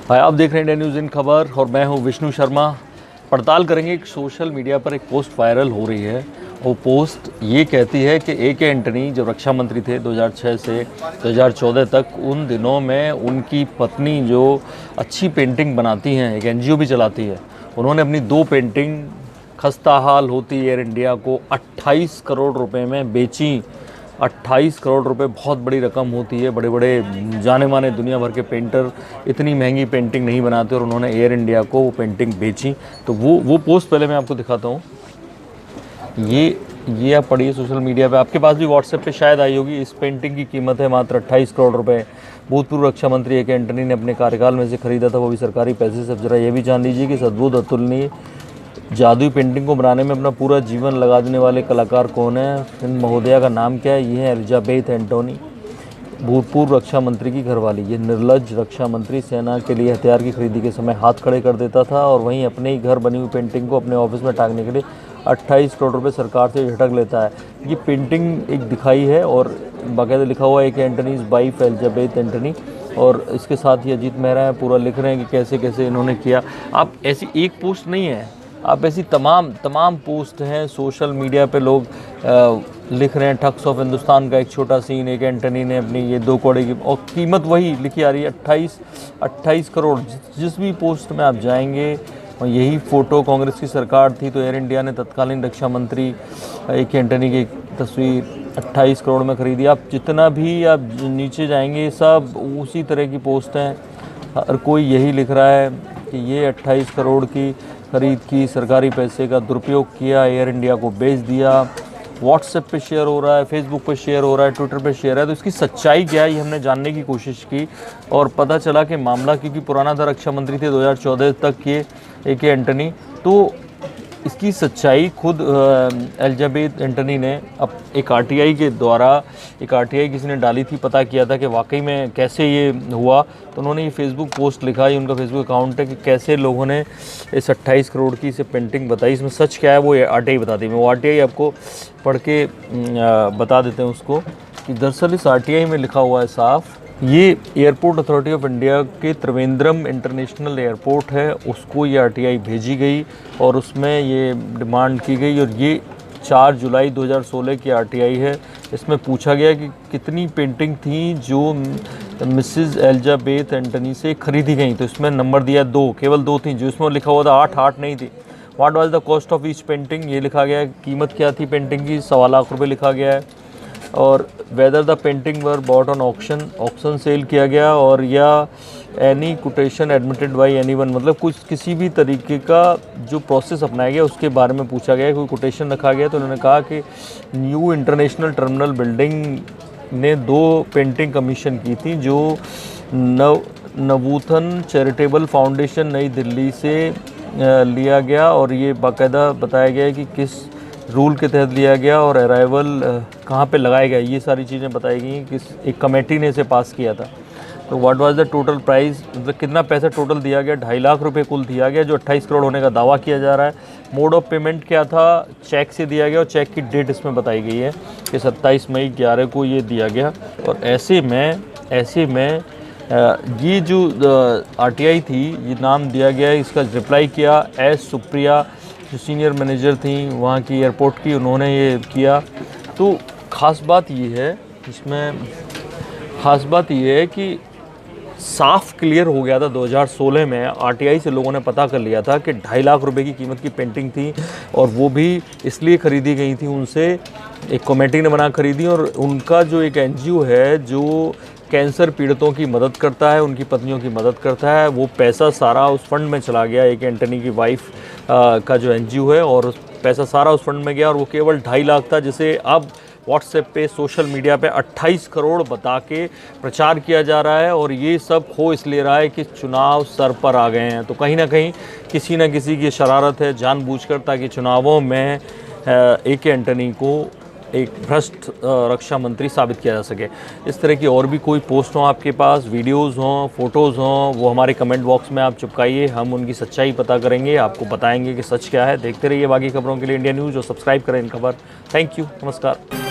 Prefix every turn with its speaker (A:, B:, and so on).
A: हाय, आप देख रहे हैं इंडिया न्यूज़ इन खबर और मैं हूं विष्णु शर्मा। पड़ताल करेंगे एक सोशल मीडिया पर एक पोस्ट वायरल हो रही है। वो पोस्ट ये कहती है कि ए.के. एंटनी जब रक्षा मंत्री थे 2006 से 2014 तक, उन दिनों में उनकी पत्नी जो अच्छी पेंटिंग बनाती हैं, एक एनजीओ भी चलाती है, उन्होंने अपनी 2 पेंटिंग खस्ता हाल होती एयर इंडिया को 28 करोड़ रुपए में बेची। 28 करोड़ रुपए बहुत बड़ी रकम होती है। बड़े बड़े जाने माने दुनिया भर के पेंटर इतनी महंगी पेंटिंग नहीं बनाते और उन्होंने एयर इंडिया को वो पेंटिंग बेची। तो वो पोस्ट पहले मैं आपको दिखाता हूँ। ये आप पढ़िए सोशल मीडिया पे, आपके पास भी व्हाट्सएप पे शायद आई होगी। इस पेंटिंग की कीमत है मात्र 28 करोड़ रुपए। भूतपूर्व रक्षा मंत्री ए.के. एंटनी ने अपने कार्यकाल में से खरीदा था, वो भी सरकारी पैसे से। अब जरा ये भी जान लीजिए कि इस अद्भुत अतुलनीय जादुई पेंटिंग को बनाने में अपना पूरा जीवन लगा देने वाले कलाकार कौन है, इन महोदया का नाम क्या है। ये है एलिजाबेथ एंटोनी, भूतपूर्व रक्षा मंत्री की घरवाली। ये निर्लज्ज रक्षा मंत्री सेना के लिए हथियार की खरीदी के समय हाथ खड़े कर देता था और वहीं अपने ही घर बनी हुई पेंटिंग को अपने ऑफिस में टांगने के लिए 28 करोड़ रुपए सरकार से झटक लेता है। ये पेंटिंग एक दिखाई है और बाकायदा लिखा हुआ है कि एंटनीज वाइफ एलिजाबेथ एंटनी, और इसके साथ ही अजीत मेहरा है, पूरा लिख रहे हैं कि कैसे कैसे इन्होंने किया। आप ऐसी एक पोस्ट नहीं है, आप ऐसी तमाम पोस्ट हैं सोशल मीडिया पे। लोग लिख रहे हैं ठग्स ऑफ हिंदुस्तान का एक छोटा सीन, एक एंटनी ने अपनी ये 2 करोड़ की, और कीमत वही लिखी आ रही है 28 करोड़। जिस भी पोस्ट में आप जाएंगे और यही फ़ोटो, कांग्रेस की सरकार थी तो एयर इंडिया ने तत्कालीन रक्षा मंत्री ए.के. एंटनी की तस्वीर 28 करोड़ में खरीदी। आप जितना भी आप नीचे जाएंगे सब उसी तरह की पोस्ट हैं। हर कोई यही लिख रहा है कि ये 28 करोड़ की खरीद की, सरकारी पैसे का दुरुपयोग किया, एयर इंडिया को बेच दिया। व्हाट्सएप पे शेयर हो रहा है, फेसबुक पे शेयर हो रहा है, ट्विटर पे शेयर है। तो इसकी सच्चाई क्या है ये हमने जानने की कोशिश की और पता चला कि मामला, क्योंकि पुराना था, रक्षा मंत्री थे 2014 तक ये ए.के. एंटनी, तो इसकी सच्चाई खुद एलिजाबेथ एंटनी ने अब एक आरटीआई के द्वारा, एक आरटीआई किसी ने डाली थी, पता किया था कि वाकई में कैसे ये हुआ। तो उन्होंने ये फेसबुक पोस्ट लिखा, ये उनका फेसबुक अकाउंट है, कि कैसे लोगों ने इस 28 करोड़ की इसे पेंटिंग बताई। इसमें सच क्या है वो आरटीआई बताती है। मैं वो आरटीआई आपको पढ़ के बता देते हैं उसको, कि दरअसल इस आरटीआई में लिखा हुआ है साफ, ये एयरपोर्ट अथॉरिटी ऑफ इंडिया के त्रिवेंद्रम इंटरनेशनल एयरपोर्ट है, उसको ये आरटीआई भेजी गई और उसमें ये डिमांड की गई। और ये 4 जुलाई 2016 की आरटीआई है। इसमें पूछा गया कि कितनी पेंटिंग थी जो मिसेस एलिजाबेथ एंटनी से खरीदी गई। तो इसमें नंबर दिया 2, केवल 2 थी। जो इसमें लिखा हुआ था 8 नहीं थी। What was the cost of each painting, ये लिखा गया है। कीमत क्या थी पेंटिंग की, 1.25 लाख रुपये लिखा गया है। और whether the painting were bought on auction sale किया गया, और या any quotation admitted by anyone, मतलब कुछ किसी भी तरीके का जो प्रोसेस अपनाया गया उसके बारे में पूछा गया, कोई कोटेशन रखा गया। तो उन्होंने कहा कि न्यू इंटरनेशनल टर्मिनल बिल्डिंग ने 2 पेंटिंग कमीशन की थी, जो नवूथन चैरिटेबल फाउंडेशन नई दिल्ली से लिया गया। और ये बाकायदा बताया गया है कि किस रूल के तहत लिया गया और अराइवल कहाँ पे लगाया गया, ये सारी चीज़ें बताई गई। किस एक कमेटी ने इसे पास किया था। तो what was the total price, मतलब कितना पैसा टोटल दिया गया, 2.5 लाख रुपए कुल दिया गया, जो 28 करोड़ होने का दावा किया जा रहा है। मोड ऑफ पेमेंट क्या था, चेक से दिया गया, और चेक की डेट इसमें बताई गई है कि 27 मई 11 को ये दिया गया। और ऐसे में ये जो आरटीआई थी, ये नाम दिया गया है, इसका रिप्लाई किया एस सुप्रिया, जो सीनियर मैनेजर थी वहाँ की एयरपोर्ट की, उन्होंने ये किया। तो ख़ास बात ये है, इसमें ख़ास बात ये है कि साफ क्लियर हो गया था 2016 में, आरटीआई से लोगों ने पता कर लिया था कि 2.5 लाख रुपए की कीमत की पेंटिंग थी, और वो भी इसलिए ख़रीदी गई थी उनसे, एक कमेटी ने बना खरीदी। और उनका जो एक एनजीओ है जो कैंसर पीड़ितों की मदद करता है, उनकी पत्नियों की मदद करता है, वो पैसा सारा उस फंड में चला गया, एक एंटनी की वाइफ का जो एनजीओ है, और पैसा सारा उस फंड में गया। और वो केवल 2.5 लाख था, जिसे अब व्हाट्सएप पे, सोशल मीडिया पे 28 करोड़ बता के प्रचार किया जा रहा है। और ये सब हो इसलिए रहा है कि चुनाव सर पर आ गए हैं, तो कहीं ना कहीं किसी न किसी की शरारत है जानबूझकर, ताकि चुनावों में ए.के. एंटनी को एक भ्रष्ट रक्षा मंत्री साबित किया जा सके। इस तरह की और भी कोई पोस्ट हों आपके पास, वीडियोज़ हों, फोटोज़ हों, वो हमारे कमेंट बॉक्स में आप चिपकाइए, हम उनकी सच्चाई पता करेंगे, आपको बताएंगे कि सच क्या है। देखते रहिए बाकी खबरों के लिए इंडिया न्यूज़, और सब्सक्राइब करें इन खबर। थैंक यू, नमस्कार।